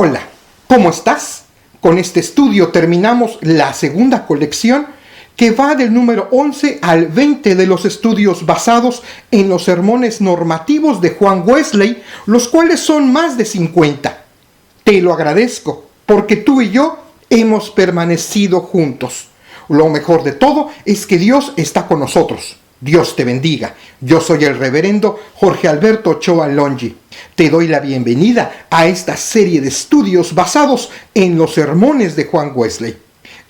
Hola, ¿cómo estás? Con este estudio terminamos la segunda colección que va del número 11 al 20 de los estudios basados en los sermones normativos de Juan Wesley, los cuales son más de 50. Te lo agradezco, porque tú y yo hemos permanecido juntos. Lo mejor de todo es que Dios está con nosotros. Dios te bendiga. Yo soy el reverendo Jorge Alberto Ochoa Longi. Te doy la bienvenida a esta serie de estudios basados en los sermones de Juan Wesley.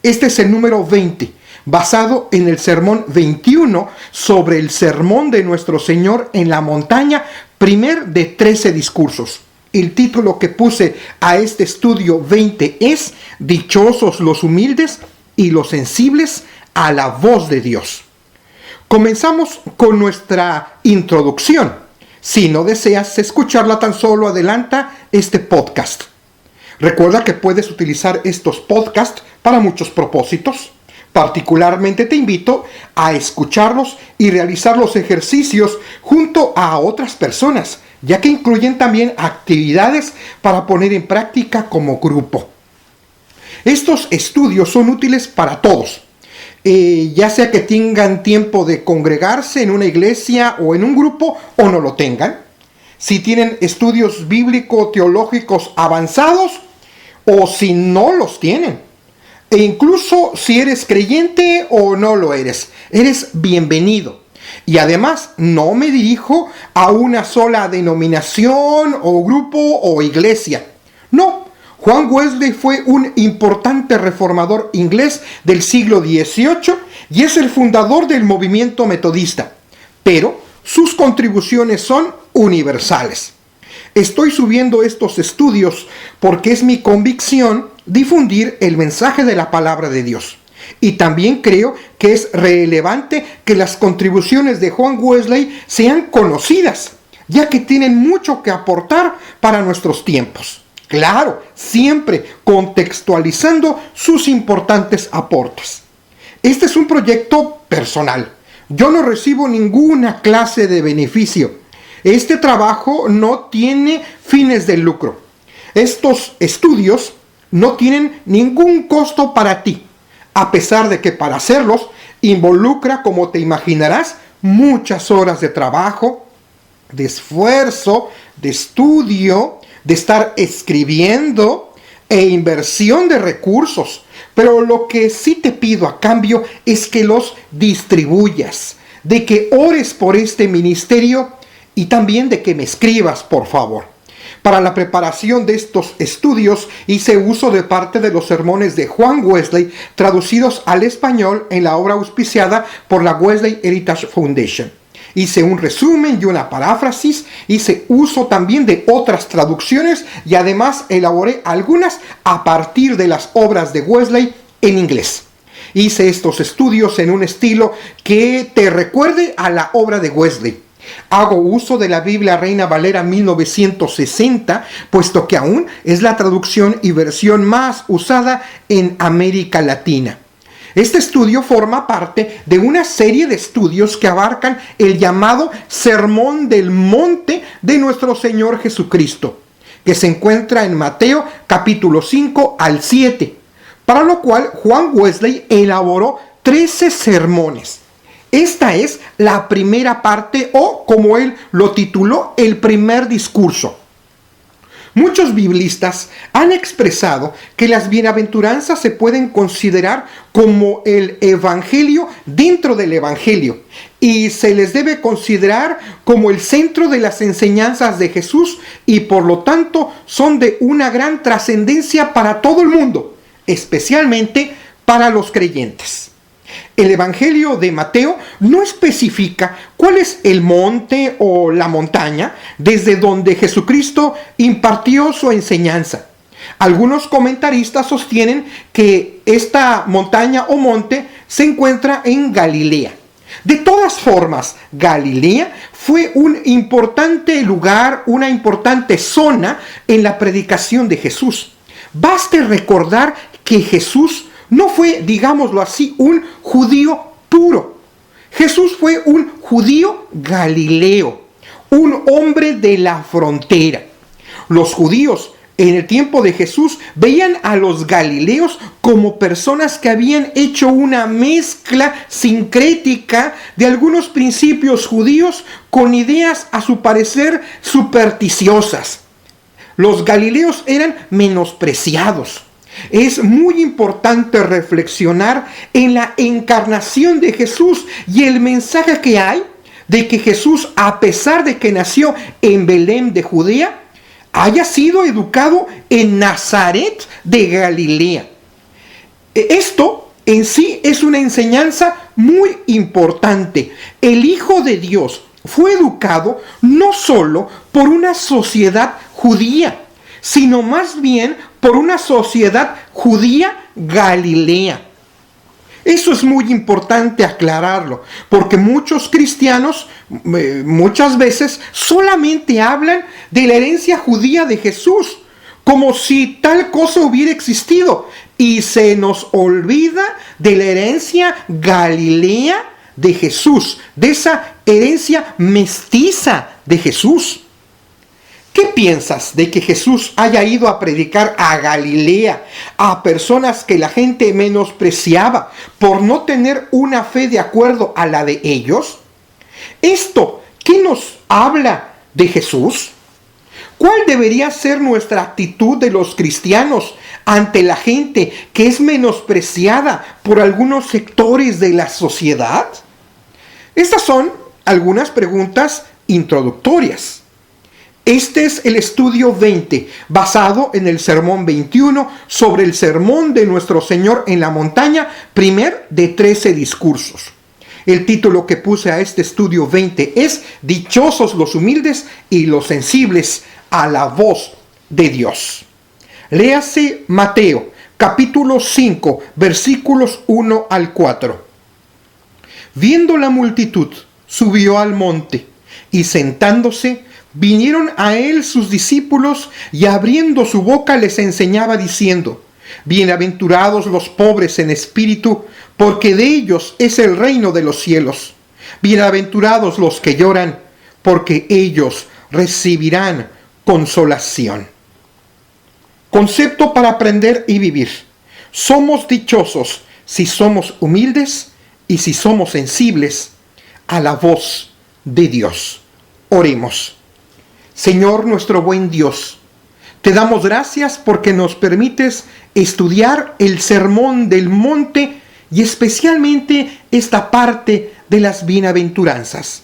Este es el número 20, basado en el sermón 21 sobre el sermón de nuestro Señor en la montaña, primer de 13 discursos. El título que puse a este estudio 20 es Dichosos los humildes y los sensibles a la voz de Dios. Comenzamos con nuestra introducción. Si no deseas escucharla, tan solo adelanta este podcast. Recuerda que puedes utilizar estos podcasts para muchos propósitos. Particularmente te invito a escucharlos y realizar los ejercicios junto a otras personas, ya que incluyen también actividades para poner en práctica como grupo. Estos estudios son útiles para todos. Ya sea que tengan tiempo de congregarse en una iglesia o en un grupo o no lo tengan, si tienen estudios bíblico-teológicos avanzados o si no los tienen, e incluso si eres creyente o no lo eres bienvenido. Y además no me dirijo a una sola denominación o grupo o iglesia, no. Juan Wesley fue un importante reformador inglés del siglo XVIII y es el fundador del movimiento metodista, pero sus contribuciones son universales. Estoy subiendo estos estudios porque es mi convicción difundir el mensaje de la palabra de Dios. Y también creo que es relevante que las contribuciones de Juan Wesley sean conocidas, ya que tienen mucho que aportar para nuestros tiempos. Claro, siempre contextualizando sus importantes aportes. Este es un proyecto personal. Yo no recibo ninguna clase de beneficio. Este trabajo no tiene fines de lucro. Estos estudios no tienen ningún costo para ti, a pesar de que para hacerlos involucra, como te imaginarás, muchas horas de trabajo, de esfuerzo, de estudio, de estar escribiendo e inversión de recursos. Pero lo que sí te pido a cambio es que los distribuyas, de que ores por este ministerio y también de que me escribas, por favor. Para la preparación de estos estudios hice uso de parte de los sermones de Juan Wesley traducidos al español en la obra auspiciada por la Wesley Heritage Foundation. Hice un resumen y una paráfrasis, hice uso también de otras traducciones y además elaboré algunas a partir de las obras de Wesley en inglés. Hice estos estudios en un estilo que te recuerde a la obra de Wesley. Hago uso de la Biblia Reina Valera 1960, puesto que aún es la traducción y versión más usada en América Latina. Este estudio forma parte de una serie de estudios que abarcan el llamado Sermón del Monte de nuestro Señor Jesucristo, que se encuentra en Mateo capítulo 5 al 7, para lo cual Juan Wesley elaboró 13 sermones. Esta es la primera parte, o como él lo tituló, el primer discurso. Muchos biblistas han expresado que las bienaventuranzas se pueden considerar como el evangelio dentro del evangelio y se les debe considerar como el centro de las enseñanzas de Jesús y por lo tanto son de una gran trascendencia para todo el mundo, especialmente para los creyentes. El Evangelio de Mateo no especifica cuál es el monte o la montaña desde donde Jesucristo impartió su enseñanza. Algunos comentaristas sostienen que esta montaña o monte se encuentra en Galilea. De todas formas, Galilea fue un importante lugar, una importante zona en la predicación de Jesús. Baste recordar que Jesús no fue, digámoslo así, un judío puro. Jesús fue un judío galileo, un hombre de la frontera. Los judíos en el tiempo de Jesús, veían a los galileos como personas que habían hecho una mezcla sincrética de algunos principios judíos con ideas, a su parecer, supersticiosas. Los galileos eran menospreciados. Es muy importante reflexionar en la encarnación de Jesús y el mensaje que hay de que Jesús, a pesar de que nació en Belén de Judea, haya sido educado en Nazaret de Galilea. Esto en sí es una enseñanza muy importante. El Hijo de Dios fue educado no solo por una sociedad judía, sino más bien por una sociedad judía galilea. Eso es muy importante aclararlo, porque muchos cristianos muchas veces solamente hablan de la herencia judía de Jesús, como si tal cosa hubiera existido, y se nos olvida de la herencia galilea de Jesús, de esa herencia mestiza de Jesús. ¿Qué piensas de que Jesús haya ido a predicar a Galilea a personas que la gente menospreciaba por no tener una fe de acuerdo a la de ellos? ¿Esto qué nos habla de Jesús? ¿Cuál debería ser nuestra actitud de los cristianos ante la gente que es menospreciada por algunos sectores de la sociedad? Estas son algunas preguntas introductorias. Este es el estudio 20, basado en el sermón 21 sobre el sermón de nuestro Señor en la montaña, primer de 13 discursos. El título que puse a este estudio 20 es Dichosos los humildes y los sensibles a la voz de Dios. Léase Mateo, capítulo 5, versículos 1 al 4. Viendo la multitud, subió al monte, y sentándose, vinieron a él sus discípulos, y abriendo su boca les enseñaba diciendo: Bienaventurados los pobres en espíritu, porque de ellos es el reino de los cielos. Bienaventurados los que lloran, porque ellos recibirán consolación. Concepto para aprender y vivir. Somos dichosos si somos humildes y si somos sensibles a la voz de Dios. Oremos. Señor nuestro buen Dios, te damos gracias porque nos permites estudiar el Sermón del Monte y especialmente esta parte de las bienaventuranzas.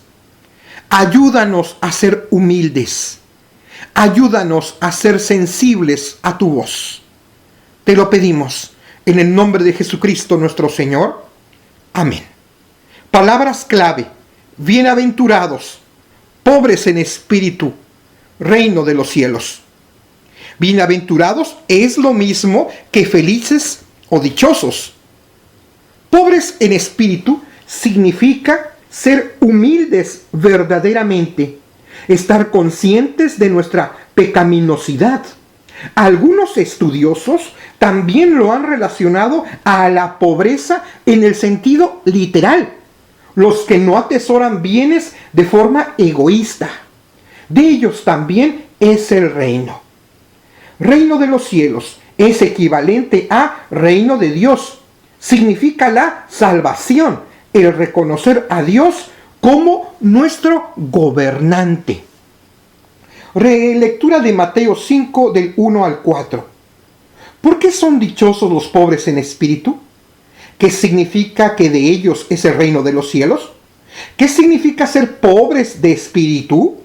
Ayúdanos a ser humildes. Ayúdanos a ser sensibles a tu voz. Te lo pedimos en el nombre de Jesucristo nuestro Señor. Amén. Palabras clave: bienaventurados, pobres en espíritu, reino de los cielos. Bienaventurados es lo mismo que felices o dichosos. Pobres en espíritu significa ser humildes verdaderamente, estar conscientes de nuestra pecaminosidad. Algunos estudiosos también lo han relacionado a la pobreza en el sentido literal, los que no atesoran bienes de forma egoísta. De ellos también es el reino. Reino de los cielos es equivalente a reino de Dios. Significa la salvación, el reconocer a Dios como nuestro gobernante. Relectura de Mateo 5 del 1 al 4. ¿Por qué son dichosos los pobres en espíritu? ¿Qué significa que de ellos es el reino de los cielos? ¿Qué significa ser pobres de espíritu?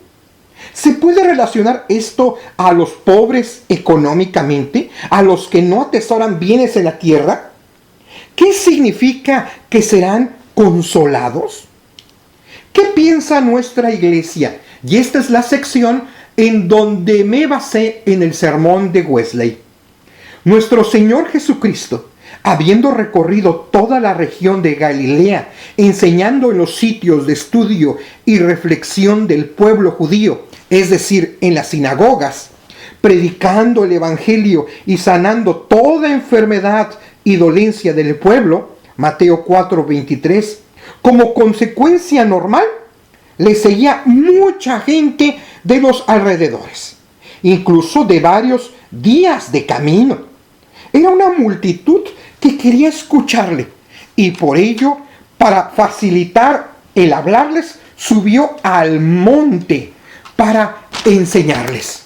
¿Se puede relacionar esto a los pobres económicamente, a los que no atesoran bienes en la tierra? ¿Qué significa que serán consolados? ¿Qué piensa nuestra iglesia? Y esta es la sección en donde me basé en el sermón de Wesley. Nuestro Señor Jesucristo, habiendo recorrido toda la región de Galilea, enseñando en los sitios de estudio y reflexión del pueblo judío, es decir, en las sinagogas, predicando el evangelio y sanando toda enfermedad y dolencia del pueblo, Mateo 4:23, como consecuencia normal, le seguía mucha gente de los alrededores, incluso de varios días de camino. Era una multitud que quería escucharle y por ello, para facilitar el hablarles, subió al monte para enseñarles.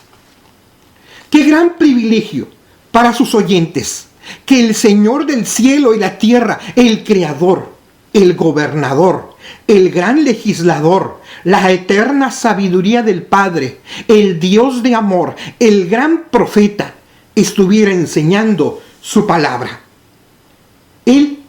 Qué gran privilegio para sus oyentes que el Señor del cielo y la tierra, el Creador, el Gobernador, el gran legislador, la eterna sabiduría del Padre, el Dios de amor, el gran profeta, estuviera enseñando su palabra. Él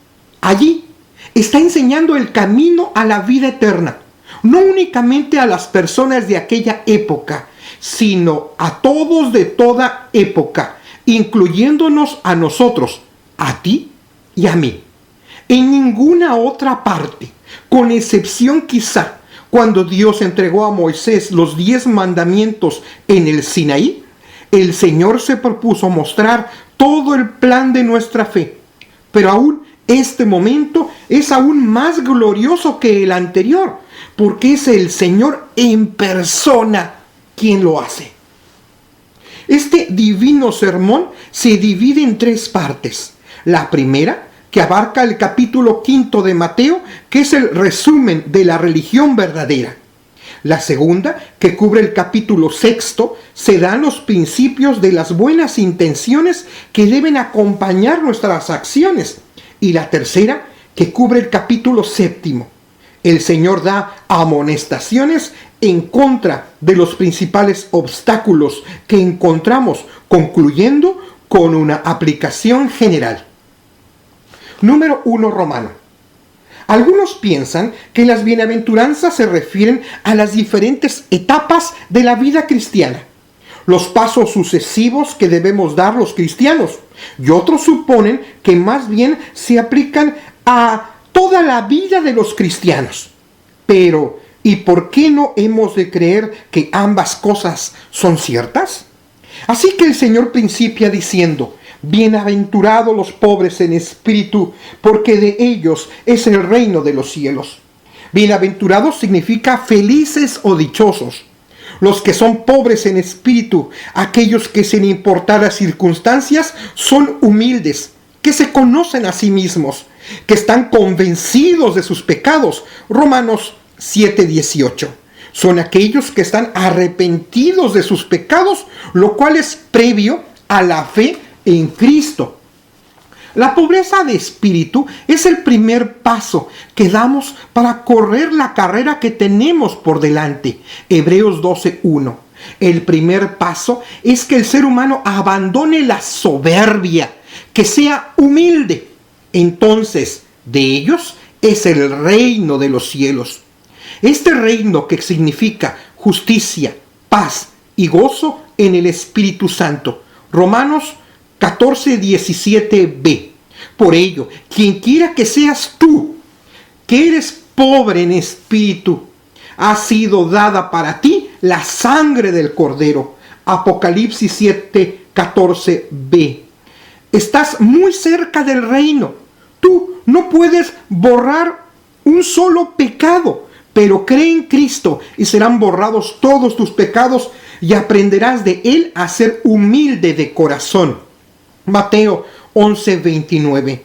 allí está enseñando el camino a la vida eterna, no únicamente a las personas de aquella época, sino a todos de toda época, incluyéndonos a nosotros, a ti y a mí. En ninguna otra parte, con excepción quizá cuando Dios entregó a Moisés los 10 mandamientos en el Sinaí, el Señor se propuso mostrar todo el plan de nuestra fe. Pero aún este momento es aún más glorioso que el anterior, porque es el Señor en persona quien lo hace. Este divino sermón se divide en 3 partes. La primera, que abarca el capítulo 5 de Mateo, que es el resumen de la religión verdadera. La segunda, que cubre el capítulo 6, se dan los principios de las buenas intenciones que deben acompañar nuestras acciones. Y la tercera, que cubre el capítulo 7. El Señor da amonestaciones en contra de los principales obstáculos que encontramos, concluyendo con una aplicación general. Número 1, Romano. Algunos piensan que las bienaventuranzas se refieren a las diferentes etapas de la vida cristiana, los pasos sucesivos que debemos dar los cristianos, y otros suponen que más bien se aplican a toda la vida de los cristianos. Pero, ¿y por qué no hemos de creer que ambas cosas son ciertas? Así que el Señor principia diciendo: bienaventurados los pobres en espíritu, porque de ellos es el reino de los cielos. Bienaventurados significa felices o dichosos. Los que son pobres en espíritu, aquellos que sin importar las circunstancias son humildes, que se conocen a sí mismos, que están convencidos de sus pecados. Romanos 7:18. Son aquellos que están arrepentidos de sus pecados, lo cual es previo a la fe en Cristo. La pobreza de espíritu es el primer paso que damos para correr la carrera que tenemos por delante. Hebreos 12:1. El primer paso es que el ser humano abandone la soberbia, que sea humilde. Entonces, de ellos es el reino de los cielos. Este reino, que significa justicia, paz y gozo en el Espíritu Santo. Romanos 14:17b. Por ello, quien quiera que seas tú, que eres pobre en espíritu, ha sido dada para ti la sangre del Cordero. Apocalipsis 7:14b. Estás muy cerca del reino. Tú no puedes borrar un solo pecado, pero cree en Cristo y serán borrados todos tus pecados y aprenderás de Él a ser humilde de corazón. Mateo 11:29.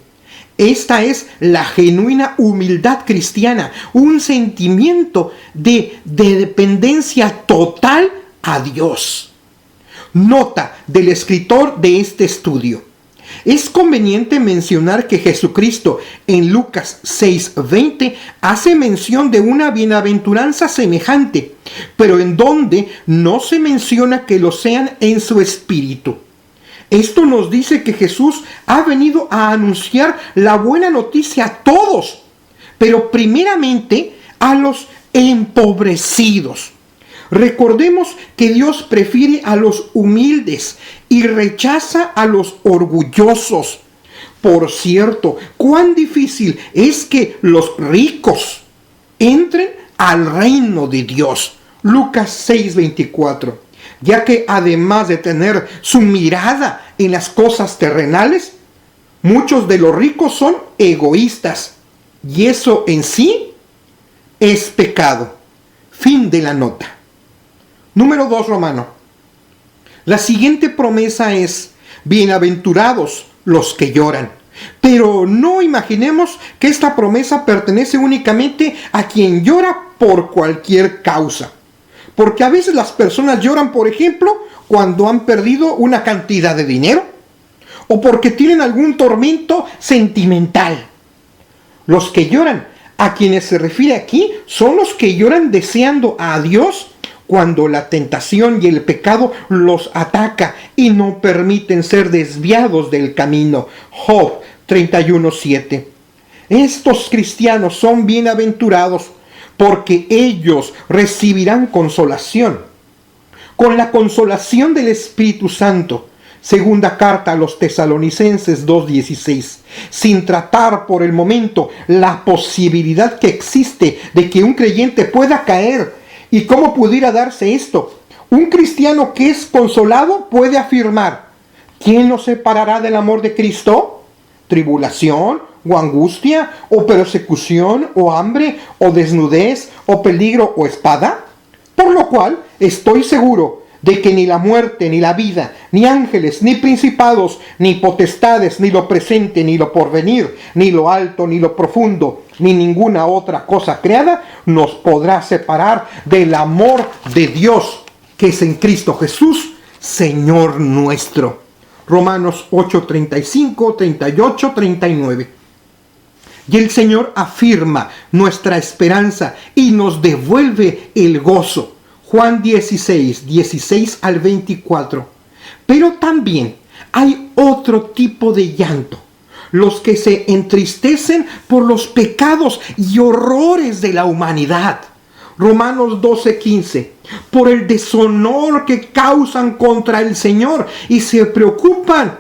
Esta es la genuina humildad cristiana, un sentimiento de dependencia total a Dios. Nota del escritor de este estudio. Es conveniente mencionar que Jesucristo en Lucas 6:20 hace mención de una bienaventuranza semejante, pero en donde no se menciona que lo sean en su espíritu. Esto nos dice que Jesús ha venido a anunciar la buena noticia a todos, pero primeramente a los empobrecidos. Recordemos que Dios prefiere a los humildes y rechaza a los orgullosos. Por cierto, cuán difícil es que los ricos entren al reino de Dios. Lucas 6:24. Ya que además de tener su mirada en las cosas terrenales, muchos de los ricos son egoístas. Y eso en sí es pecado. Fin de la nota. Número 2, Romano. La siguiente promesa es: bienaventurados los que lloran. Pero no imaginemos que esta promesa pertenece únicamente a quien llora por cualquier causa. Porque a veces las personas lloran, por ejemplo, cuando han perdido una cantidad de dinero o porque tienen algún tormento sentimental. Los que lloran, a quienes se refiere aquí, son los que lloran deseando a Dios cuando la tentación y el pecado los ataca y no permiten ser desviados del camino. Job 31:7. Estos cristianos son bienaventurados porque ellos recibirán consolación. Con la consolación del Espíritu Santo. Segunda carta a los Tesalonicenses 2:16. Sin tratar por el momento la posibilidad que existe de que un creyente pueda caer. ¿Y cómo pudiera darse esto? Un cristiano que es consolado puede afirmar: ¿quién nos separará del amor de Cristo? ¿Tribulación, o angustia, o persecución, o hambre, o desnudez, o peligro, o espada? Por lo cual estoy seguro de que ni la muerte, ni la vida, ni ángeles, ni principados, ni potestades, ni lo presente, ni lo porvenir, ni lo alto, ni lo profundo, ni ninguna otra cosa creada nos podrá separar del amor de Dios que es en Cristo Jesús, Señor nuestro. Romanos 8:35, 38, 39. Y el Señor afirma nuestra esperanza y nos devuelve el gozo. Juan 16, 16 al 24. Pero también hay otro tipo de llanto. Los que se entristecen por los pecados y horrores de la humanidad. Romanos 12:15. Por el deshonor que causan contra el Señor y se preocupan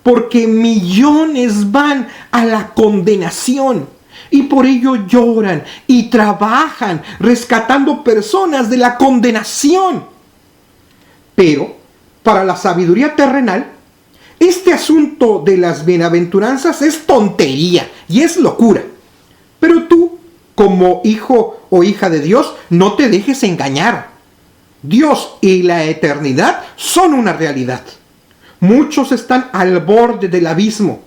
porque millones van a la condenación. Y por ello lloran y trabajan rescatando personas de la condenación. Pero para la sabiduría terrenal, este asunto de las bienaventuranzas es tontería y es locura. Pero tú, como hijo o hija de Dios, no te dejes engañar. Dios y la eternidad son una realidad. Muchos están al borde del abismo.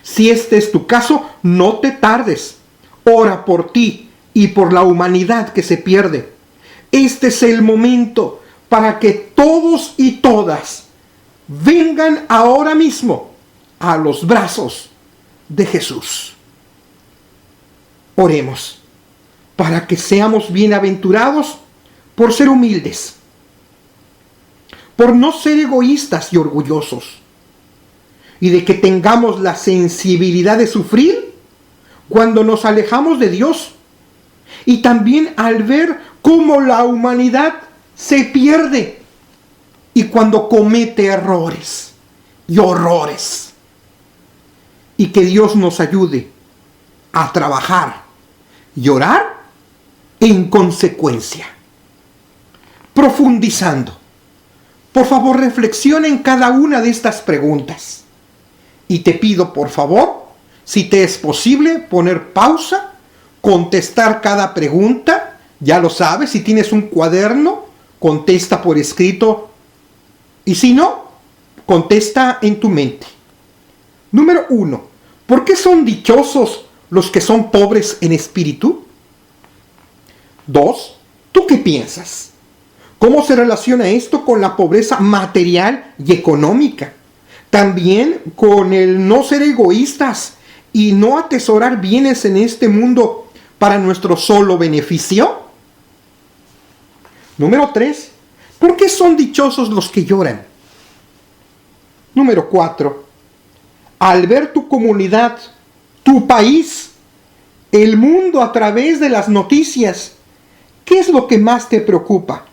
Si este es tu caso, no te tardes. Ora por ti y por la humanidad que se pierde. Este es el momento para que todos y todas vengan ahora mismo a los brazos de Jesús. Oremos para que seamos bienaventurados por ser humildes, por no ser egoístas y orgullosos, y de que tengamos la sensibilidad de sufrir cuando nos alejamos de Dios, y también al ver cómo la humanidad se pierde y cuando comete errores y horrores. Y que Dios nos ayude a trabajar y orar en consecuencia. Profundizando, por favor reflexiona en cada una de estas preguntas. Y te pido por favor, si te es posible, poner pausa, contestar cada pregunta. Ya lo sabes, si tienes un cuaderno, contesta por escrito. Y si no, contesta en tu mente. Número 1. ¿Por qué son dichosos los que son pobres en espíritu? 2. ¿Tú qué piensas? ¿Cómo se relaciona esto con la pobreza material y económica? También con el no ser egoístas y no atesorar bienes en este mundo para nuestro solo beneficio. Número 3. ¿Por qué son dichosos los que lloran? Número 4. Al ver tu comunidad, tu país, el mundo a través de las noticias, ¿qué es lo que más te preocupa?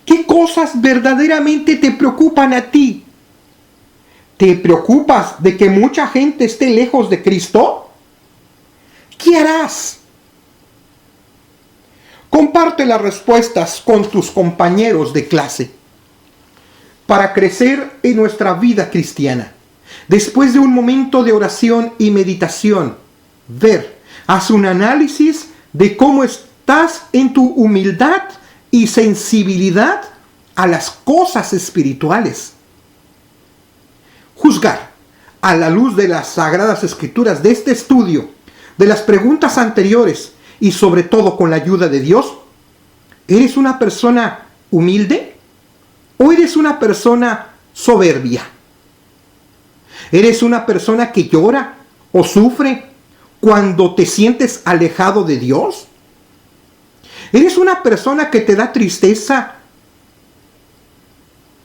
¿Qué cosas verdaderamente te preocupan a ti? ¿Te preocupas de que mucha gente esté lejos de Cristo? ¿Qué harás? Comparte las respuestas con tus compañeros de clase para crecer en nuestra vida cristiana. Después de un momento de oración y meditación, haz un análisis de cómo estás en tu humildad y sensibilidad a las cosas espirituales. Juzgar a la luz de las Sagradas Escrituras, de este estudio, de las preguntas anteriores y sobre todo con la ayuda de Dios, ¿eres una persona humilde o eres una persona soberbia? ¿Eres una persona que llora o sufre cuando te sientes alejado de Dios? ¿Eres una persona que te da tristeza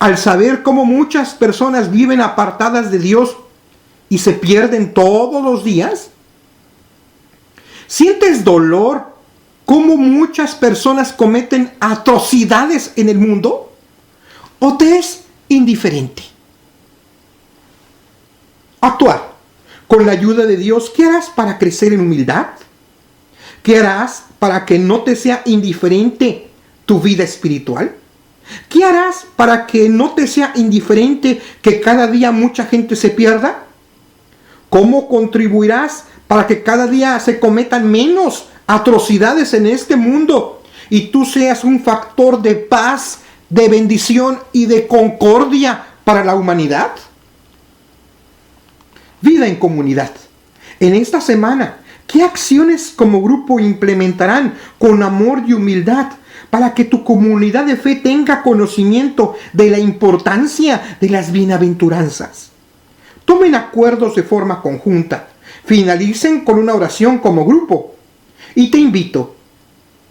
al saber cómo muchas personas viven apartadas de Dios y se pierden todos los días? ¿Sientes dolor cómo muchas personas cometen atrocidades en el mundo? ¿O te es indiferente? Actuar con la ayuda de Dios. ¿Qué harás para crecer en humildad? ¿Qué harás para que no te sea indiferente tu vida espiritual? ¿Qué harás para que no te sea indiferente que cada día mucha gente se pierda? ¿Cómo contribuirás para que cada día se cometan menos atrocidades en este mundo y tú seas un factor de paz, de bendición y de concordia para la humanidad? Vida en comunidad. En esta semana, ¿qué acciones como grupo implementarán con amor y humildad para que tu comunidad de fe tenga conocimiento de la importancia de las bienaventuranzas? Tomen acuerdos de forma conjunta, finalicen con una oración como grupo y te invito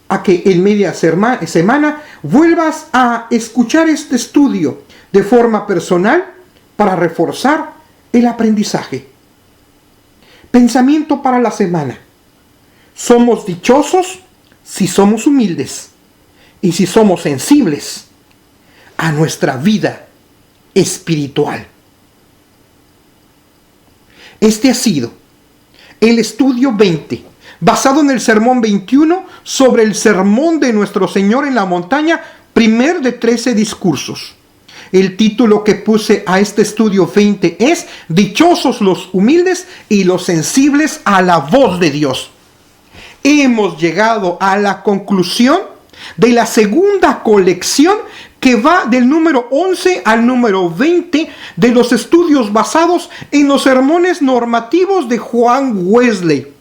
a que en media semana vuelvas a escuchar este estudio de forma personal para reforzar el aprendizaje. Pensamiento para la semana. Somos dichosos si somos humildes y si somos sensibles a nuestra vida espiritual. Este ha sido el estudio 20, basado en el sermón 21 sobre el sermón de nuestro Señor en la montaña, primer de 13 discursos. El título que puse a este estudio 20 es Dichosos los humildes y los sensibles a la voz de Dios. Hemos llegado a la conclusión de la segunda colección que va del número 11 al número 20 de los estudios basados en los sermones normativos de Juan Wesley.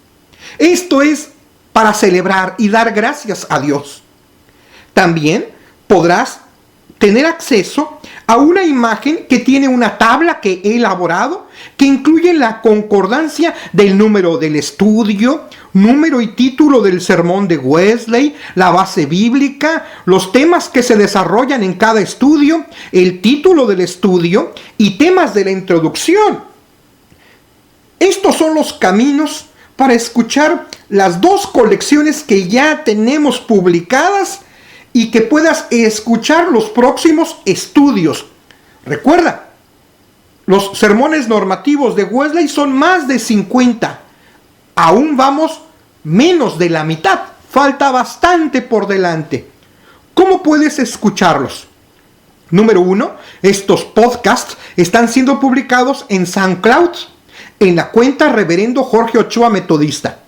Esto es para celebrar y dar gracias a Dios. También podrás tener acceso a una imagen que tiene una tabla que he elaborado, que incluye la concordancia del número del estudio, número y título del sermón de Wesley, la base bíblica, los temas que se desarrollan en cada estudio, el título del estudio y temas de la introducción. Estos son los caminos para escuchar las dos colecciones que ya tenemos publicadas y que puedas escuchar los próximos estudios. Recuerda, los sermones normativos de Wesley son más de 50. Aún vamos menos de la mitad. Falta bastante por delante. ¿Cómo puedes escucharlos? Número 1, estos podcasts están siendo publicados en SoundCloud, en la cuenta Reverendo Jorge Ochoa Metodista.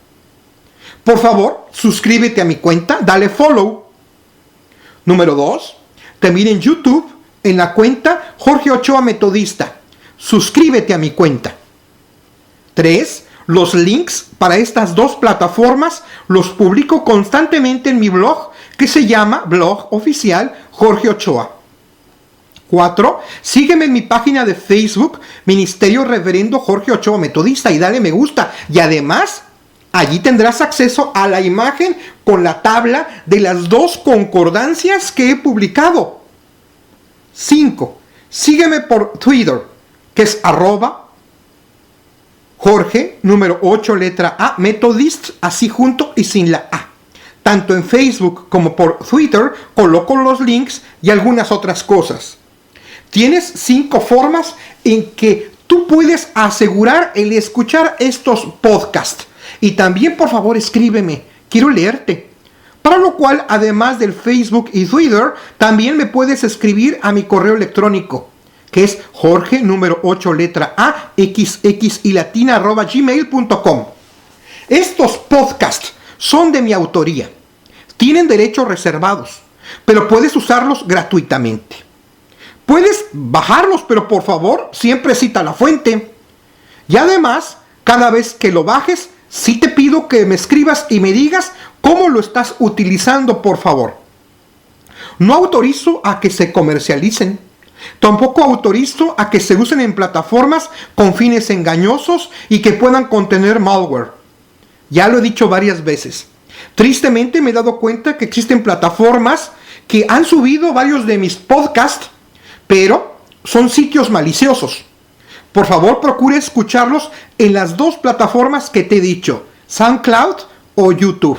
Por favor, suscríbete a mi cuenta, dale follow. Número 2, también en YouTube, en la cuenta Jorge Ochoa Metodista. Suscríbete a mi cuenta. 3, los links para estas dos plataformas los publico constantemente en mi blog, que se llama Blog Oficial Jorge Ochoa. 4, sígueme en mi página de Facebook, Ministerio Reverendo Jorge Ochoa Metodista, y dale me gusta. Y además, allí tendrás acceso a la imagen con la tabla de las dos concordancias que he publicado. 5, sígueme por Twitter, que es @Jorge, número 8, letra A, Methodist, así junto y sin la A. Tanto en Facebook como por Twitter coloco los links y algunas otras cosas. Tienes 5 formas en que tú puedes asegurar el escuchar estos podcasts. Y también, por favor, escríbeme. Quiero leerte. Para lo cual, además del Facebook y Twitter, también me puedes escribir a mi correo electrónico, que es Jorge, número 8, letra A, XX y latina @gmail.com. Estos podcasts son de mi autoría. Tienen derechos reservados, pero puedes usarlos gratuitamente. Puedes bajarlos, pero por favor, siempre cita la fuente. Y además, cada vez que lo bajes, sí te pido que me escribas y me digas cómo lo estás utilizando, por favor. No autorizo a que se comercialicen. Tampoco autorizo a que se usen en plataformas con fines engañosos y que puedan contener malware. Ya lo he dicho varias veces. Tristemente me he dado cuenta que existen plataformas que han subido varios de mis podcasts, pero son sitios maliciosos. Por favor, procure escucharlos en las dos plataformas que te he dicho, SoundCloud o YouTube.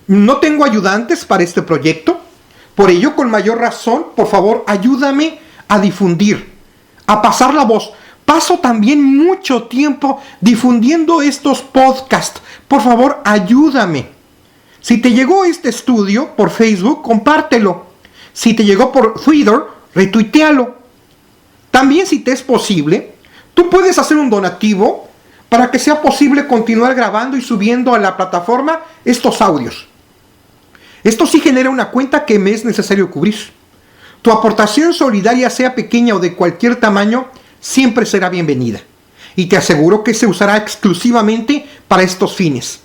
No tengo ayudantes para este proyecto, por ello, con mayor razón, por favor, ayúdame a difundir, a pasar la voz. Paso también mucho tiempo difundiendo estos podcasts. Por favor, ayúdame. Si te llegó este estudio por Facebook, compártelo. Si te llegó por Twitter, retuitealo. También, si te es posible, tú puedes hacer un donativo para que sea posible continuar grabando y subiendo a la plataforma estos audios. Esto sí genera una cuenta que me es necesario cubrir. Tu aportación solidaria, sea pequeña o de cualquier tamaño, siempre será bienvenida. Y te aseguro que se usará exclusivamente para estos fines.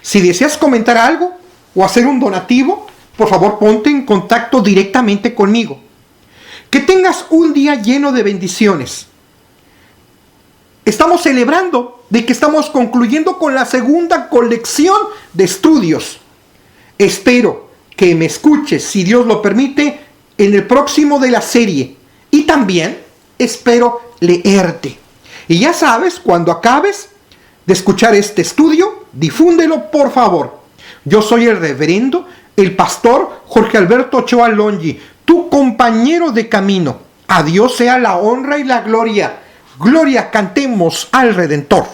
Si deseas comentar algo o hacer un donativo, por favor ponte en contacto directamente conmigo. Que tengas un día lleno de bendiciones. Estamos celebrando de que estamos concluyendo con la segunda colección de estudios. Espero que me escuches, si Dios lo permite, en el próximo de la serie. Y también espero leerte. Y ya sabes, cuando acabes de escuchar este estudio, difúndelo, por favor. Yo soy el reverendo, el pastor Jorge Alberto Ochoa Longi, tu compañero de camino. A Dios sea la honra y la gloria. Gloria, cantemos al Redentor.